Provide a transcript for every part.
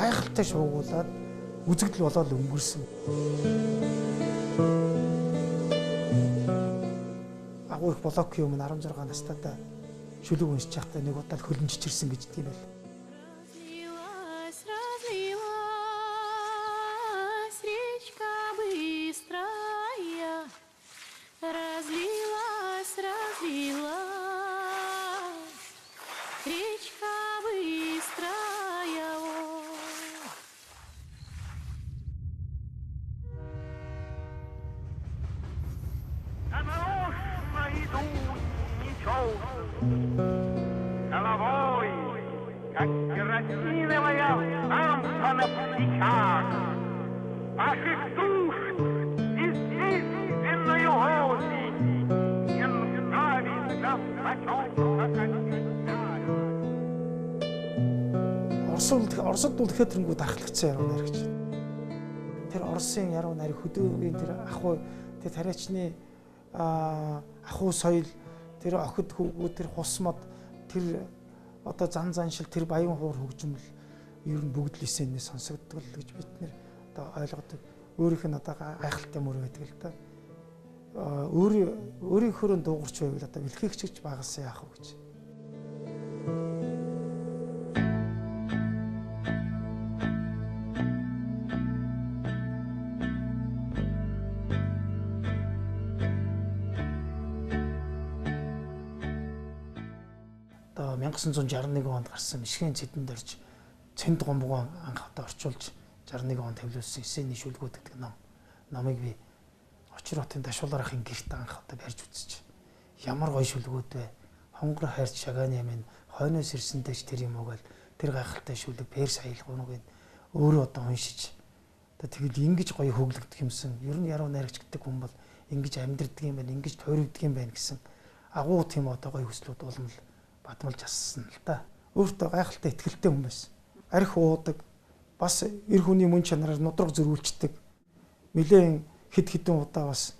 гайхалтай шуугуулад үзэгдэл болоод өнгөрсөн. Агуу их блокийн өмнө 16 настайдаа шүлэг уншиж байхдаа нэг удаа хөлн чичирсэн гэж хэлдэг юм байл. Головой, как керосиновая лампа на плечах, ваших душ естественную осень не нравится почем. Оросд бол ихэд тэрэнгүүд ахлагцсан яруу найр гэж. Тэр Оросын яруу найр хөдөөгийн тэр ахуй тэр тариачны ахуй соёл тэр охид хөвгүүд тэр хусмод тэр одоо зан заншил тэр баян хуур хөгжмөл ер нь бүгд л эсэнээс сонсогддог л гэж бид нэр одоо ойлгодог. Өөрийнх нь одоо гайхалтай мөр байдаг л да. Өөрийнхөө дуугарч байвал одоо бэлхэгчж багасаа яах вэ гэж. Одоо 1961 онд гарсан Мишгэн цэдэнд орж Цэнд гомбогоо анхавтаа орчуулж 61 онд тавилуулсан эсэний шүлгүүд гэдэг номыг би Очир хотын Дашвал арахын гэрт анхавтаа барьж үзчих. Ямар гоё шүлгүүд вэ? Хонгор хайрч шагааны минь хойноос ирсэнтэйч тэр юм уу гэл тэр гайхалтай шүлэг Перс аялгууныг өөрөө одоо уншиж одоо тэгэл ингэж гоё хөглөгдөх юмсан. Ер нь яруу найрагч гэдэг хүн бол ингэж амьдрдаг юм байна, ингэж тойрогддог юм байна гэсэн агуу тийм одоо гоё хүслүүд улмал бадмалж ассан л та. Өөртөө гайхалтай ихтгэлтэй хүн байсан. Арх уудаг, бас эр хүний мөн чанараар нудраг зөрүүлждэг. Нилээн хэд хэдэн удаа бас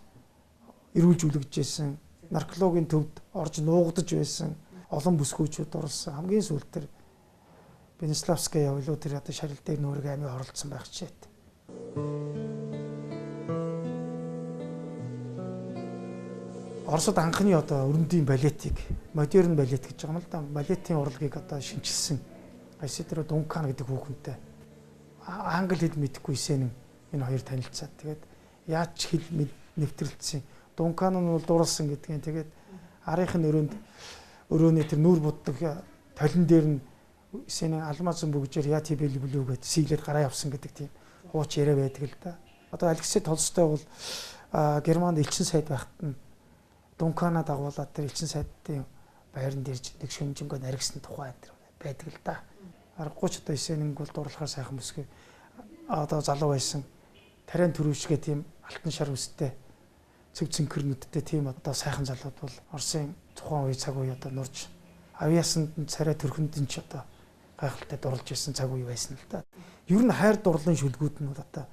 эрүүлж үлгэж байсан. Наркологийн төвд орж нуугдаж байсан. Олон бүсгүйчүүд оролцсон. Хамгийн сүүлд тэр Бениславская явуулуу тэр одоо шарил дээр нүүрэг амийн оролцсон байх чийт. Оросд анхны одоо өрөндийн балетик, модерн балет гэж байгаа юм л да. Балетийн урлагийг одоо шинжилсэн. Айсидро Дункан гэдэг хүүхэнтэй англи хэл мэдэхгүй эсэнэн энэ хоёр танилцаад тэгээд яаж хэл нэвтрэлцсэн. Дункан нь бол дурлсан гэдгийг тэгээд арийнхын өрөөний тэр нүүр буддаг толин дээр нь эсэнэн алмазын бүгжээр яати бэлбэлүү гэдэг сийлэр гараа явсан гэдэг тийм хууч яриа байдаг л да. Одоо Алексей Толстой бол Германд элчин сайд байхад нь Дункана дагуулаад тэр элчин сайдын байран дээр нэг шүмжингөө наригсан тухай энэ байдаг л да. Аргагүй ч одоо эсэнэнг бол дурлахаар сайхан бүсгүй одоо залуу байсан. Тариан төрөвшгээ тийм алтан шар үстэй цэв цэнхэрнүүдтэй тийм одоо сайхан залууд бол Оросын тухайн үе цаг үе одоо нурж авиасанд царай төрхөнд нь ч одоо гайхалтай дурлж ирсэн цаг үе байсан л да. Ер нь хайр дурлалын шүлгүүд нь бол одоо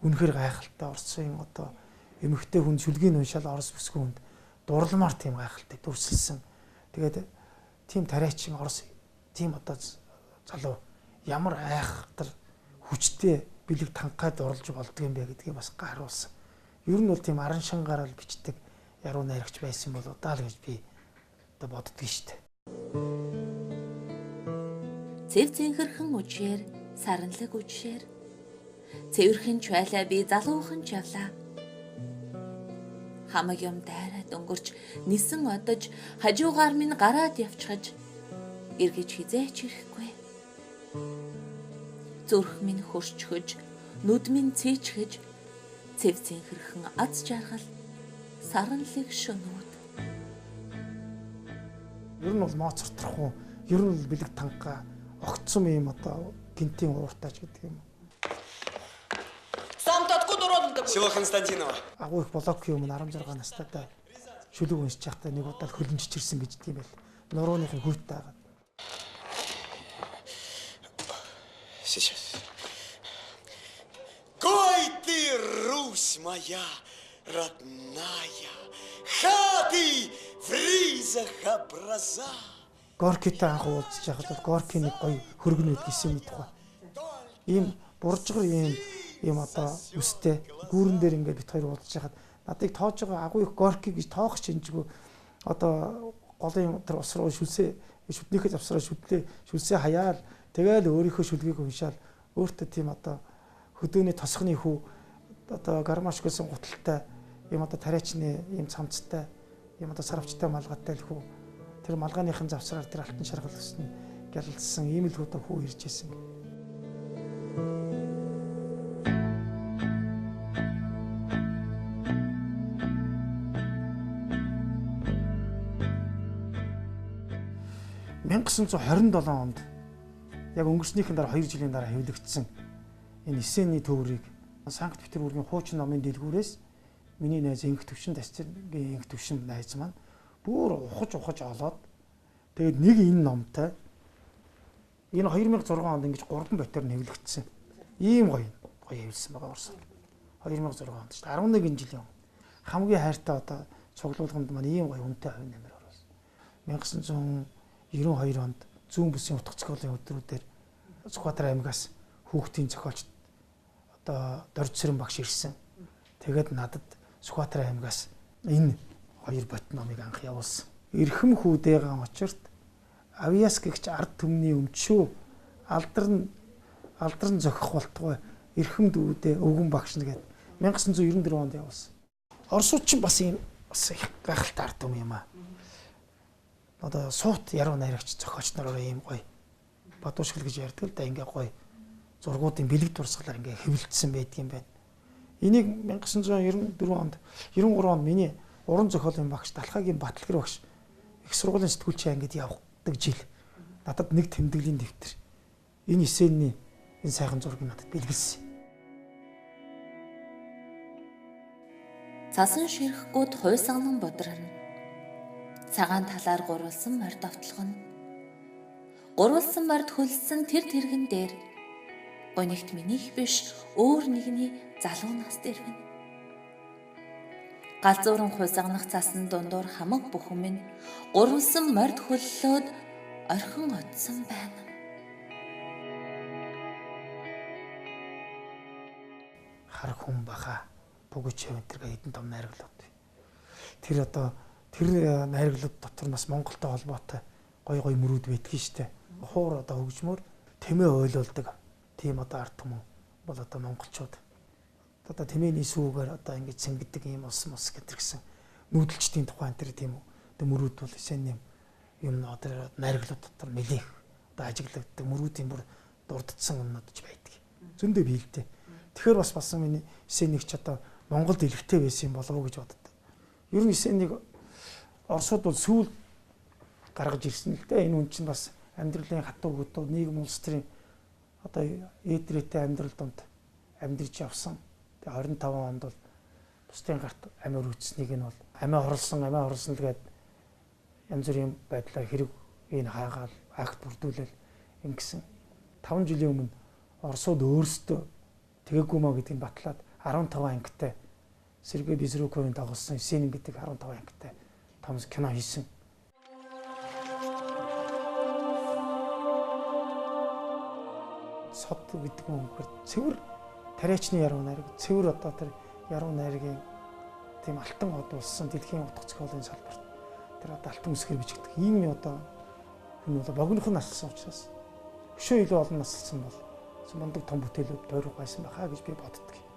үнэхээр гайхалтай Оросын одоо эмэгтэй хүн шүлгийг уншаал Орос бүсгүй хүнд дурламар тийм гайхалтай дүрсэлсэн. Тэгээд тийм тариачин Орос тийм одоо залуу ямар айхтар хүчтэй бэлэг танхаад орлож болдго юм бэ гэдгийг бас харуулсан. Ер нь бол тийм аран шангараар бичдэг яруу найрагч байсан бол удаа л гэж би одоо боддөг шүү дээ. Цэв цэнхэрхэн үчээр саранлаг үчээр цэвэрхэн чайлаа би залуухан чавлаа. Хамаг юм дайраад өнгөрч нисэн одож хажуугаар минь гараад явчихаж эргэж хизээч ирэхгүй. Зүрх минь хөрчхөж, нүд минь цээчхэж, цэв цэнхэрхэн аз жаргал, саранлаг шөнүүд. Ер нь бол Моцартрах уу, ер нь бол бэлэг танхаа огцсон юм одоо гинтийн ууртаач гэдэг юм. Сам-то откуда родом ты? Село Константиново. Агуу их блокийн өмнө 16 настайдаа шүлэг уншиж байхдаа нэг удаа хөлн чичирсэн гэж хэлдэг юм байл. Нурууныхын хөвт таагаад. Сейчас. Кой ты, Русь моя родная, хаты в ризах образа. Горкитай анх уулзж байхад бол Горкийн нэг гоё хөргөнүүд гисэн мэт тухай. Ийм буржгар ийм одоо үстэй гүүрэн дээр ингээд бит хоёр уулзж хахад надыг тоож байгаа агуу их горки гэж тоох шинжгүй одоо голын тэр ус руу шүднийхээ завсраа шүлсээ хаяал тэгэл өөрийнхөө шүлгийг уншаал өөртөө тийм одоо хөдөөний тосхны хүү одоо гармаш гэсэн гуталтай ийм одоо тариачны ийм цамцтай ийм одоо сарвчтай малгайтай л хүү тэр малгайныхын завсраар тэр алтан шаргал өснө гялалсан ийм л хүү одоо хүү ирж байсан. (1927) онд яг өнгөрснийхэн дараа 2 жилийн дараа хэвлэгдсэн энэ эсэний төврийг Санкт Петербургийн хуучин номын дэлгүүрээс миний найз Инх Төвшин Дасцгийн Инх Төвшин найз маань бүр ухаж олоод тэгээд нэг энэ номтой энэ 2006 онд ингэж 3 ботоор нэвлэгдсэн. Ийм гоё хэвлсэн байгаа Оросд. 2006 онд шүү дээ. 11 жилийн хамгийн хайртай одоо цуглуулганд маань ийм гоё үнэтэй хувь нэмэр орсон. 1992 онд зүүн бүсийн утга зохиолын өдрүүдээр Сүхбаатар аймгаас хүүхдийн зохиолч одоо Доржсэрэн багш ирсэн. Тэгээд надад Сүхбаатар аймгаас энэ 2 бот номыг анх явуулсан. Эрхэм хүүдээгаан очирт авьяас гэгч ард түмний өмчөө алдарн зохих болтугай эрхэм дүүдээ өвгөн багш нэгэд 1994 онд явуулсан. Оросууд ч бас ийм бас их гайхалтай ард түм юм аа. Одоо суут яруу найрагч зохиолч нараараа ийм гоё бадуушгал гэж ярьдаг л да ингээ гоё зургуудын бэлэг дурсгалаар ингээ хэвлэлдсэн байдгийн байна. Энийг 1994 онд 93 онд миний уран зохиолын багш Далхагийн Баталгэр багш их сургуулийн сэтгүүлчийн ангид явдаг жил надад нэг тэмдэглэлийн дэвтэр энэ эсэний энэ сайхан зургийг надад бэлгэлсэн. Цасан ширхгүүд хуйсгалан бодрорно. Цагаан талаар гурвалсан морд авталгана. Гурвалсан морд хөлсөн тэр тэргэн дээр гонигт минийх биш өөр нэгний залуу наст иргэн. Галзууран хуйсганах цасан дундуур хамаг бүхэн минь гурвалсан морд хөллөөд орхин одсон байна. Хар хүн баха бүгж хэвэнтэр хэдэн том найрглууд. Тэр найрглууд дотор бас Монголтой холбоотой гой мөрүүд байдгийн штэ. Хуур одоо хөгжмөр тэмээ ойлуулдаг. Тийм одоо ард түмэн бол одоо монголчууд. Одоо тэмээний сүүгээр одоо ингэж цэнгдэг ийм ус гэтэр гэсэн нүүдэлчдийн тухайн тэр тийм мөрүүд бол эсэний юм одоо найрглууд дотор нэлээх одоо ажиглагддаг мөрүүдийн бүр дурддсан юмнууд ч байдаг. Зөндөө биелдэг. Тэгэхээр бас миний эсэнийг ч одоо Монголд илэгтэй байсан юм болов уу гэж боддог. Ер нь эсэнийг Оросууд бол сүүл гаргаж ирсэн л дээ. Энэ үн чинь бас амьдралын хатуу хөдөө нийгэм улс төрийн одоо эдрэтэ амьдрал донд амьдарч явсан. Тэгээ 25 онд бол бусдын гарт амиа үүснийг нь бол амиа хорлсон л гээд янз бүрийн байдлаар хэрэг энэ хаагаал акт бүрдүүлэл ингэсэн. 5 жилийн өмнө Оросууд өөрсдөө тэгээггүй маа гэдгийг батлаад 15 ангитай Сергей Безруковын дагуулсан Есенин гэдэг 15 ангитай том кино хийсэн. Сод гэдэг нь цэвэр тариачны яруу найраг, цэвэр одоо тэр яруу найргийн тийм алтан од болсон дэлхийн утга зохиолын салбарт тэр одоо алтан үсгээр бичигдэх ийм одоо хүн бол богинохон нассан учраас өшөө илүү олон нассан бол мундаг том бүтээлүүд тойрог байсан байхаа гэж би боддог.